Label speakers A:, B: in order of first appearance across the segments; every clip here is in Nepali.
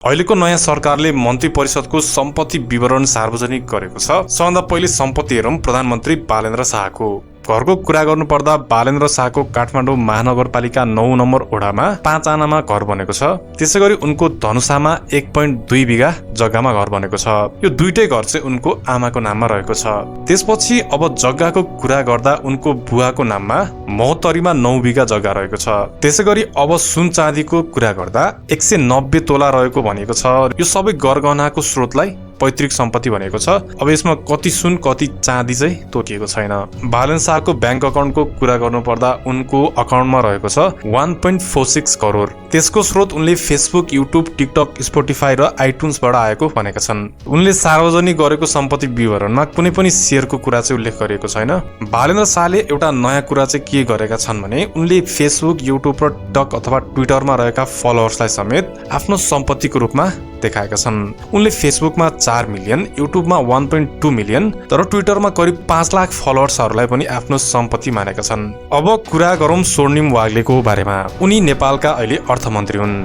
A: अहिलेको नयाँ सरकारले मन्त्री परिषदको सम्पत्ति विवरण सार्वजनिक गरेको छ। सबभन्दा पहिले सम्पत्ति हेरौँ प्रधानमन्त्री बालेन्द्र शाहको। घरको कुरा गर्नुपर्दा बालेन्द्र शाहको काठमाडौँ महानगरपालिका 9 नम्बर ओडामा 5 आनामा घर बनेको छ। त्यसैगरी उनको धनुषामा 1.2 बिघा जग्गामा घर बनेको छ। यो दुईटै घर चाहिँ उनको आमाको नाममा रहेको छ। त्यसपछि अब जग्गाको कुरा गर्दा उनको बुवाको नाममा महोत्तरीमा 9 बिघा जग्गा रहेको छ। त्यसैगरी अब सुन चाँदीको कुरा गर्दा 190 तोला रहेको भनेको छ। यो सबै गरगहनाको स्रोतलाई पैतृक सम्पत्ति भनेको छ। अब यसमा कति सुन कति चाँदी चाहिँ तोकिएको छैन। बालेन्द्र शाहको ब्याङ्क अकाउन्टको कुरा गर्नुपर्दा उनको अकाउन्टमा रहेको छ 1.46 करोड। त्यसको स्रोत उनले फेसबुक, युट्युब, टिकटक, स्पोटिफाई र आइट्युन्सबाट आएको भनेका छन्। उनले सार्वजनिक गरेको सम्पत्ति विवरणमा कुनै पनि सेयरको कुरा चाहिँ उल्लेख गरिएको छैन। बालेन्द्र शाहले एउटा नयाँ कुरा चाहिँ के गरेका छन् भने उनले फेसबुक, युट्युब र टिकटक अथवा ट्विटरमा रहेका फलोअर्सलाई समेत आफ्नो सम्पत्तिको रूपमा देखाएका छन्। उनले फेसबुकमा 4 मिलियन, युट्युबमा 1.2 मिलियन तर ट्विटरमा करिब 5 लाख फलोअर्सहरूलाई पनि आफ्नो सम्पत्ति मानेका छन्। अब कुरा गरौँ स्वर्णिम वाग्लेको बारेमा। उनी नेपालका अहिले अर्थमन्त्री हुन्।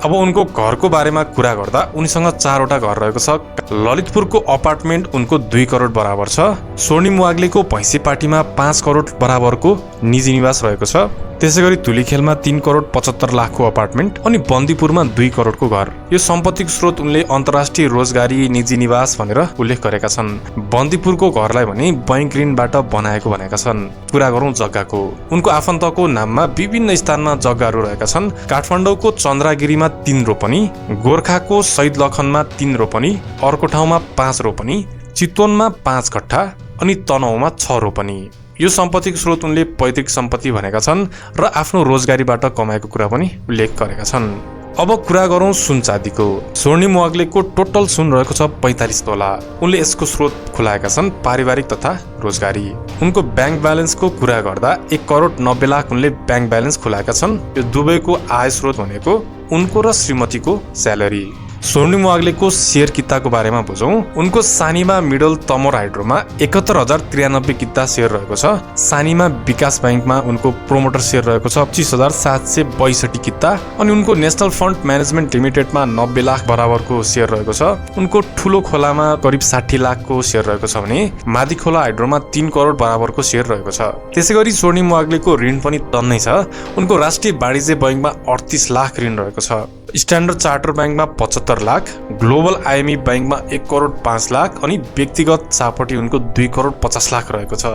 A: अब उनको घरको बारेमा कुरा गर्दा उनीसँग 4वटा घर रहेको छ। ललितपुरको अपार्टमेन्ट उनको 2 करोड बराबर छ। स्वर्णिम वाग्लेको भैँसीपाटीमा 5 करोड बराबरको निजी निवास रहेको छ। त्यसैगरी धुलीखेलमा 3 करोड 75 लाखको अपार्टमेन्ट अनि बन्दीपुरमा 2 करोडको घर। यो सम्पत्तिको स्रोत उनले अन्तर्राष्ट्रिय रोजगारी, निजी निवास भनेर उल्लेख गरेका छन्। बन्दीपुरको घरलाई भने बैंक ऋणबाट बनाएको भनेका छन्। कुरा गरौँ जग्गाको। उनको आफन्तको नाममा विभिन्न स्थानमा जग्गाहरू रहेका छन्। काठमाडौँको चन्द्रागिरीमा 3 रोपनी, गोर्खाको शहीद लखनमा 3 रोपनी, अर्को ठाउँमा 5 रोपनी, चितवनमा 5 कट्ठा अनि तनहुँमा 6 रोपनी। यो सम्पत्तिको स्रोत उनले पैतृक सम्पत्ति भनेका छन् र आफ्नो रोजगारीबाट कमाएको कुरा पनि उल्लेख गरेका छन्। अब कुरा गरौँ सुन चाँदीको। स्वर्णिम वाग्लेको टोटल सुन रहेको छ 45 तोला। उनले यसको स्रोत खुलाएका छन् पारिवारिक तथा रोजगारी। उनको ब्याङ्क ब्यालेन्सको कुरा गर्दा 1 करोड 90 लाख उनले ब्याङ्क ब्यालेन्स खुलाएका छन्। यो दुवैको आय स्रोत भनेको उनको र श्रीमतीको स्यालेरी। स्वर्णिम वाग्लेको शेयर किताको बारेमा बुझौँ। उनको सानीमा मिडल तमोर हाइड्रोमा 71,093 किता शेयर रहेको छ। सानीमा विकास ब्याङ्कमा उनको प्रोमोटर शेयर रहेको छ 25,762 किता अनि उनको नेसनल फन्ड म्यानेजमेन्ट लिमिटेडमा 90 लाख बराबरको शेयर रहेको छ। उनको ठुलो खोलामा करिब 60 लाखको शेयर रहेको छ भने मादी खोला हाइड्रोमा 3 करोड बराबरको शेयर रहेको छ। त्यसैगरी स्वर्णिम वाग्लेको ऋण पनि टन्नै छ। उनको राष्ट्रिय वाणिज्य बैङ्कमा 38 लाख ऋण रहेको छ। स्ट्यान्डर्ड चार्टर ब्याङ्कमा 75 लाख, ग्लोबल आइएमई ब्याङ्कमा 1 करोड 5 लाख अनि व्यक्तिगत चापटी उनको 2 करोड 50 लाख रहेको छ।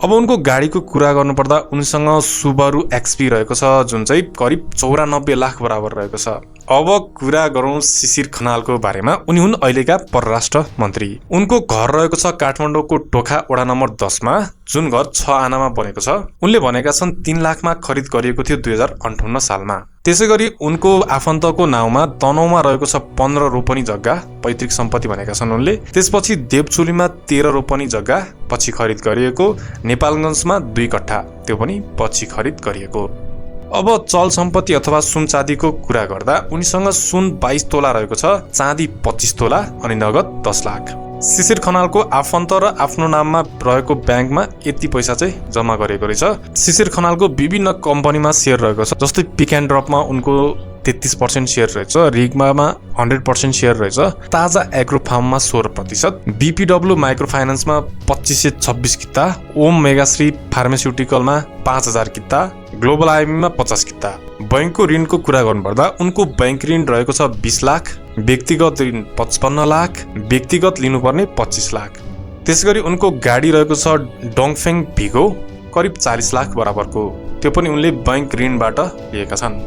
A: अब उनको गाडीको कुरा गर्नुपर्दा उनीसँग सुबारु एक्सपी रहेको छ जुन चाहिँ करिब 94 लाख बराबर रहेको छ। अब कुरा गरौँ शिशिर खनालको बारेमा। उनी हुन् अहिलेका परराष्ट्र मन्त्री। उनको घर रहेको छ काठमाडौँको टोखा वडा नम्बर 10 मा जुन घर 6 आनामा बनेको छ। उनले भनेका छन् 3 लाखमा खरिद गरिएको थियो 2058 सालमा। त्यसैगरी उनको आफन्तको नाउँमा तनहुँमा रहेको छ 15 रोपनी जग्गा पैतृक सम्पत्ति भनेका छन् उनले। त्यसपछि देवचुलीमा 13 रोपनी जग्गा पछि खरिद गरिएको। नेपालगञ्जमा 2 कट्ठा त्यो पनि पछि खरिद गरिएको। अब चल सम्पत्ति अथवा सुन चाँदीको कुरा गर्दा उनीसँग सुन 22 तोला रहेको छ, चाँदी 25 तोला अनि नगद 10 लाख। शिशिर खनालको आफन्त र आफ्नो नाममा रहेको ब्याङ्कमा यति पैसा चाहिँ जम्मा गरेको रहेछ। शिशिर खनालको विभिन्न कम्पनीमा सेयर रहेको छ। जस्तै पिक एन्ड ड्रपमा उनको 33% सेयर रहेछ, रिग्मामा 100% सेयर रहेछ, ताजा एग्रो फार्ममा 16%, बीपीडब्ल्यू माइक्रो फाइनान्समा 2526 किता, ओम मेगाश्री फार्मास्युटिकलमा 5000 किता, ग्लोबल आइएमईमा 50 किता। बैंकको ऋणको कुरा गर्नुपर्दा उनको बैंक ऋण रहेको छ 20 लाख, व्यक्तिगत ऋण 55 लाख, व्यक्तिगत लिनुपर्ने 25 लाख। त्यसैगरी उनको गाडी रहेको छ डोङफेङ भिगो करिब 40 लाख बराबरको। त्यो पनि उनले बैंक ऋणबाट लिएका छन्।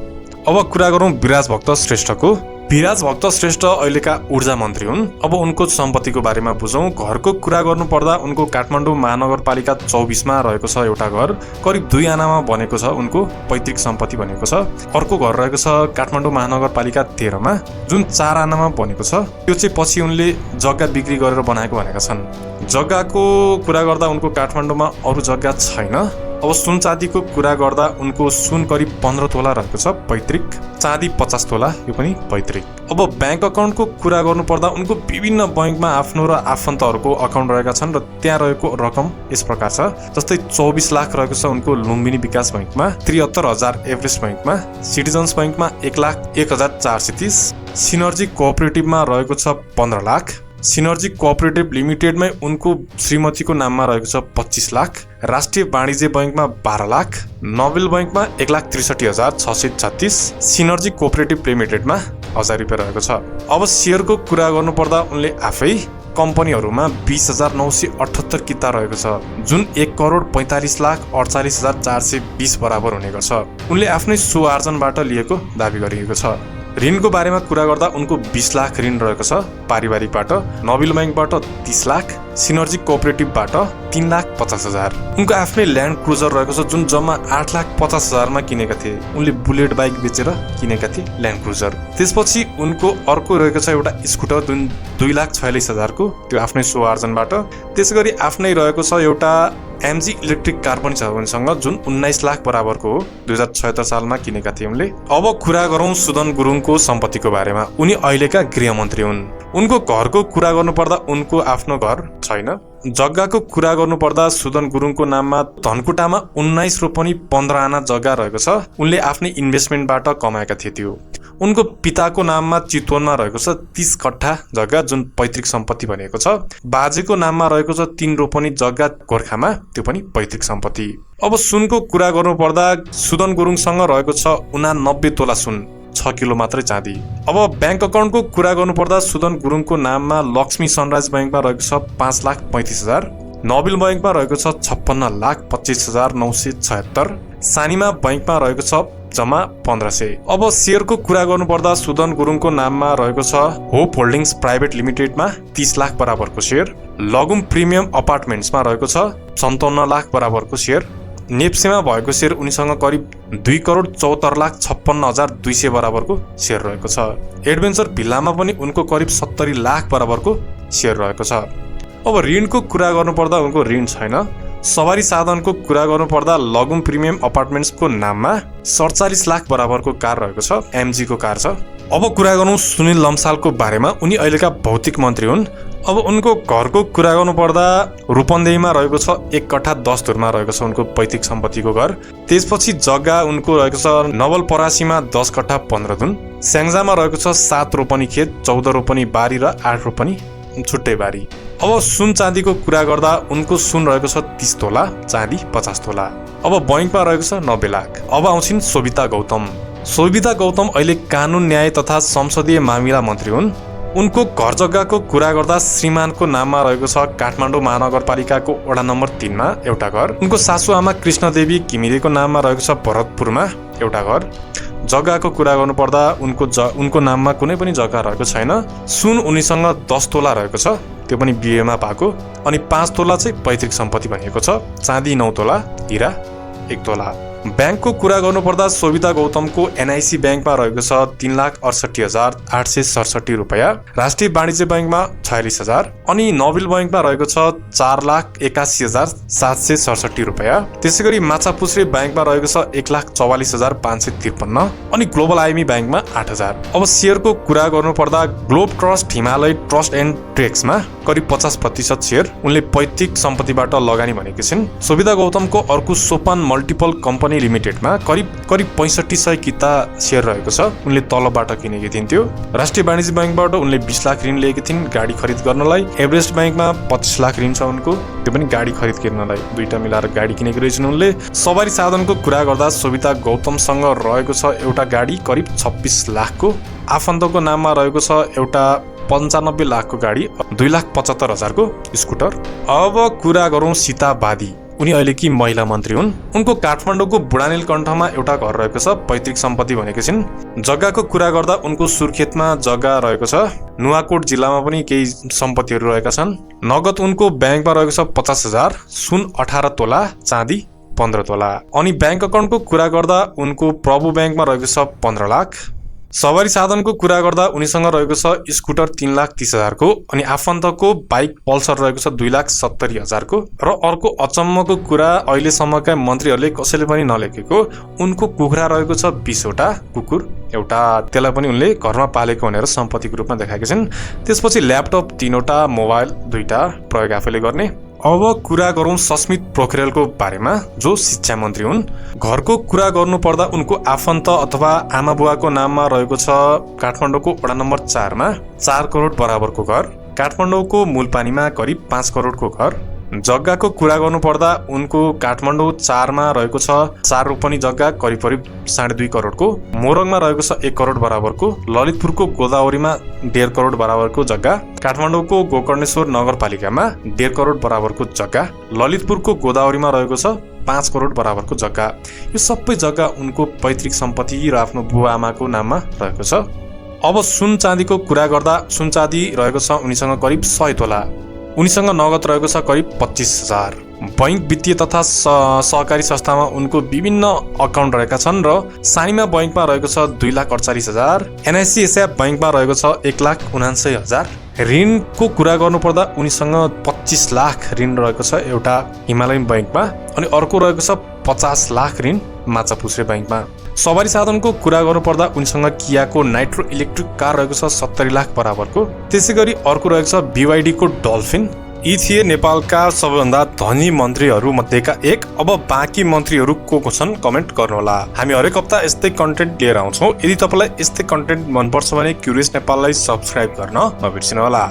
A: अब कुरा गरौँ विराज भक्त श्रेष्ठको। विराज भक्त श्रेष्ठ अहिलेका ऊर्जा मन्त्री हुन्। अब उनको सम्पत्तिको बारेमा बुझौँ। घरको कुरा गर्नुपर्दा उनको काठमाडौँ महानगरपालिका 24 मा रहेको छ एउटा घर, करिब 2 आनामा बनेको छ। उनको पैतृक सम्पत्ति भनेको छ। अर्को घर रहेको छ काठमाडौँ महानगरपालिका 13 मा जुन 4 आनामा बनेको छ। त्यो चाहिँ पछि उनले जग्गा बिक्री गरेर बनाएको भनेका छन्। जग्गाको कुरा गर्दा उनको काठमाडौँमा अरू जग्गा छैन। अब सुन चाँदीको कुरा गर्दा उनको सुन करिब 15 तोला रहेको छ पैतृक, चाँदी 50 तोला यो पनि पैतृक। अब ब्याङ्क अकाउन्टको कुरा गर्नुपर्दा उनको विभिन्न बैङ्कमा आफ्नो र आफन्तहरूको अकाउन्ट रहेका छन् र त्यहाँ रहेको रकम यस प्रकार छ। जस्तै 24 लाख रहेको छ उनको लुम्बिनी विकास बैङ्कमा, 73,000 एभरेस्ट बैङ्कमा, सिटिजन्स बैङ्कमा 1,01,430, सिनर्जी कोअपरेटिभमा रहेको छ 15 लाख, सिनर्जी कोअपरेटिभ लिमिटेडमै उनको श्रीमतीको नाममा रहेको छ 25 लाख, राष्ट्रिय वाणिज्य बैङ्कमा 12 लाख, नोबेल बैङ्कमा 1,63,636, सिनर्जी कोअपरेटिभ लिमिटेडमा 1000 रुपियाँ रहेको छ। अब सेयरको कुरा गर्नुपर्दा उनले आफै कम्पनीहरूमा 20,978 किता रहेको छ, जुन 1,45,48,420 बराबर हुने गर्छ। उनले आफ्नै स्व आर्जनबाट लिएको दावी गरिएको छ। ऋणको बारेमा कुरा गर्दा उनको 20 लाख ऋण रहेको छ पारिवारिकबाट, नोबेल बैङ्कबाट 30 लाख, सिनर्जी कोअपरेटिभबाट 3,50,000। उनको आफ्नै ल्यान्ड क्रुजर रहेको छ जुन जम्मा 8,50,000मा किनेका थिए। उनले बुलेट बाइक बेचेर किनेका थिए ल्यान्ड क्रुजर। त्यसपछि उनको अर्को रहेको छ एउटा स्कुटर जुन 2,46,000को, त्यो आफ्नै स्व आर्जनबाट। त्यसैगरी आफ्नै रहेको छ एउटा एमजी इलेक्ट्रिक कार पनि छ उनीसँग जुन 19 लाख बराबरको हो, 2076 सालमा किनेका थिए उनले। अब कुरा गरौँ सुदन गुरुङको सम्पत्तिको बारेमा। उनी अहिलेका गृहमन्त्री हुन्। उनको घरको कुरा गर्नुपर्दा उनको आफ्नो घर छैन। जग्गाको कुरा गर्नुपर्दा सुदन गुरुङको नाममा धनकुटामा 19 रोपनी 15 आना जग्गा रहेको छ। उनले आफ्नै इन्भेस्टमेन्टबाट कमाएका थिए त्यो। उनको पिताको नाममा चितवनमा रहेको छ 30 कट्ठा जग्गा जुन पैतृक सम्पत्ति भनेको छ। बाजेको नाममा रहेको छ 3 रोपनी जग्गा गोर्खामा, त्यो पनि पैतृक सम्पत्ति। अब सुनको कुरा गर्नुपर्दा सुदन गुरुङसँग रहेको छ 89 तोला सुन, 6 किलो मात्रै चाँदी। अब ब्याङ्क अकाउन्टको कुरा गर्नुपर्दा सुदन गुरुङको नाममा लक्ष्मी सनराइज बैङ्कमा रहेको छ 5,35,000, नोबेल बैङ्कमा रहेको छ 56,25,976, सानिमा बैङ्कमा रहेको छ जम्मा 1500। अब सेयरको कुरा गर्नुपर्दा सुदन गुरुङको नाममा रहेको छ होप होल्डिङ्स प्राइभेट लिमिटेडमा 30 लाख बराबरको सेयर, लगुम प्रिमियम अपार्टमेन्ट्समा रहेको छ 57 लाख बराबरको सेयर, नेप्सेमा भएको सेयर उनीसँग करिब 2,74,56,200 बराबरको सेयर रहेको छ। एडभेन्चर भिल्लामा पनि उनको करिब 70 लाख बराबरको सेयर रहेको छ। अब ऋणको कुरा गर्नुपर्दा उनको ऋण छैन। सवारी साधनको कुरा गर्नुपर्दा लगुम प्रिमियम अपार्टमेन्ट्सको नाममा 47 लाख बराबरको कार रहेको छ, एमजीको कार छ। अब कुरा गरौँ सुनिल लम्सालको बारेमा। उनी अहिलेका भौतिक मन्त्री हुन्। अब उनको घरको कुरा गर्नुपर्दा रूपन्देहीमा रहेको छ 1 कट्ठा 10 धुरमा रहेको छ उनको पैतृक सम्पत्तिको घर। त्यसपछि जग्गा उनको रहेको छ नवलपरासीमा 10 कट्ठा 15 धुन, स्याङ्जामा रहेको छ 7 रोपनी खेत, 14 रोपनी बारी र 8 रोपनी छुट्टै बारी। अब सुन चाँदीको कुरा गर्दा उनको सुन रहेको छ 30 तोला, चाँदी 50 तोला। अब बैङ्कमा रहेको छ 90 लाख। अब आउँछिन् शोभिता गौतम। शोभिता गौतम अहिले कानुन न्याय तथा संसदीय मामिला मन्त्री हुन्। उनको घर जग्गाको कुरा गर्दा श्रीमानको नाममा रहेको छ काठमाडौँ महानगरपालिकाको वडा नम्बर 3 मा एउटा घर। उनको सासुआमा कृष्णदेवी घिमिरेको नाममा रहेको छ भरतपुरमा एउटा घर। जग्गाको कुरा गर्नुपर्दा उनको नाममा कुनै पनि जग्गा रहेको छैन। सुन उनीसँग 10 तोला रहेको छ, त्यो पनि बिहेमा पाएको, अनि 5 तोला चाहिँ पैतृक सम्पत्ति भनिएको छ, चाँदी 9 तोला, हिरा 1 तोला। ब्याङ्कको कुरा गर्नुपर्दा शोभिता गौतमको एनआइसी ब्याङ्कमा रहेको छ 3,68,867 रुपियाँ, राष्ट्रिय वाणिज्य ब्याङ्कमा 46,000, अनि नोबेल ब्याङ्कमा रहेको छ 4,81,767 रुपियाँ। त्यसै गरी माछापुछ्रे ब्याङ्कमा रहेको छ 1,44,553, अनि ग्लोबल आइएमई ब्याङ्कमा 8,000। अब सेयरको कुरा गर्नुपर्दा globe trust Himalaya trust and ट्रेक्समा करिब 50% सेयर उनले पैतृक सम्पत्तिबाट लगानी भनेकी छिन्। शोभिता गौतमको अर्को सोपान मल्टिपल कम्पनी लिमिटेडमा करिब 6500 किता सेयर रहेको छ, उनले तलबाट किनेकी थिइन् त्यो। राष्ट्रिय वाणिज्य ब्याङ्कबाट उनले 20 लाख ऋण लिएकी थिइन् गाडी खरिद गर्नलाई। एभरेस्ट ब्याङ्कमा 25 लाख ऋण छ उनको, त्यो पनि गाडी खरिद गर्नलाई, दुईटा मिलाएर गाडी किनेकी रहेछन् उनले। सवारी साधनको कुरा गर्दा शोभिता गौतमसँग रहेको छ एउटा गाडी करिब 26 लाखको, आफन्तको नाममा रहेको छ एउटा 95 लाखको गाडी, 2,75,000को स्कुटर। अब कुरा गरौँ सीता बादी। उनी अहिलेकी महिला मन्त्री हुन्। उनको काठमाडौँको बुढानीलकण्ठमा एउटा घर रहेको छ, पैतृक सम्पत्ति भनेको छिन्। जग्गाको कुरा गर्दा उनको सुर्खेतमा जग्गा रहेको छ। नुवाकोट जिल्लामा पनि केही सम्पत्तिहरू रहेका छन्। नगद उनको ब्याङ्कमा रहेको छ 50,000, सुन 18 तोला, चाँदी 15 तोला। अनि ब्याङ्क अकाउन्टको कुरा गर्दा उनको प्रभु ब्याङ्कमा रहेको छ 15 लाख, सवारी साधनको कुरा गर्दा उनीसँग रहेको छ स्कुटर 3,30,000 को अनि आफन्तको बाइक पल्सर रहेको छ 2,70,000 को र अर्को अचम्मको कुरा अहिलेसम्मका मन्त्रीहरूले कसैले पनि नलेखेको उनको कुखुरा रहेको छ 20 वटा कुकुर एउटा त्यसलाई पनि उनले घरमा पालेको भनेर सम्पत्तिको रूपमा देखाएका छन्। त्यसपछि ल्यापटप 3 वटा, मोबाइल 2टा प्रयोग आफैले गर्ने। अब कुरा गरौँ सस्मित पोखरेलको बारेमा जो शिक्षा मन्त्री हुन्। घरको कुरा गर्नु पर्दा उनको आफन्त अथवा आमा बुवाको नाममा रहेको छ काठमाडौँको वडा नम्बर 4 मा 4 करोड बराबरको घर, काठमाडौँको मूलपानीमा करिब 5 करोडको घर। जग्गाको कुरा गर्नु पर्दा उनको काठमाडौँ 4 मा रहेको छ 4 रोपनी जग्गा करिब 2.5 करोडको, मोरङमा रहेको छ 1 करोड बराबरको, ललितपुरको गोदावरीमा 1.5 करोड बराबरको जग्गा, काठमाडौँको गोकर्णेश्वर नगरपालिकामा 1.5 करोड बराबरको जग्गा, ललितपुरको गोदावरीमा रहेको छ 5 करोड बराबरको जग्गा। यो सबै जग्गा उनको पैतृक सम्पत्ति र आफ्नो बुवा आमाको नाममा रहेको छ। अब सुन चाँदीको कुरा गर्दा सुन चाँदी रहेको छ उनीसँग करिब 100 तोला। उनीसँग नगद रहेको छ करिब 25,000। बैंक वित्तीय तथा सहकारी संस्थामा उनको विभिन्न अकाउन्ट रहेका छन् र सानीमा बैंकमा रहेको छ 2,48,000, एनआइसी एसएफ बैंकमा रहेको छ 1,79,000। ऋणको कुरा गर्नुपर्दा उनीसँग 25 लाख ऋण रहेको छ एउटा हिमालयन बैंकमा अनि अर्को रहेको छ 50 लाख ऋण माछापुछ्रे बैंकमा। सवारी साधनको कुरा गर्नुपर्दा उनीसँग कियाको नाइट्रो इलेक्ट्रिक कार रहेको छ 70 लाख बराबरको। त्यसै गरी अर्को रहेको छ BYD को डल्फिन। यी थिए नेपालका सबैभन्दा धनी मन्त्रीहरू मध्येका एक। अब बाँकी मन्त्रीहरू को छन् कमेन्ट गर्नुहोला। हामी हरेक हप्ता यस्तै कन्टेन्ट लिएर आउँछौँ। यदि तपाईँलाई यस्तै कन्टेन्ट मनपर्छ भने क्युरियस नेपाललाई सब्सक्राइब गर्न नबिर्सिनुहोला।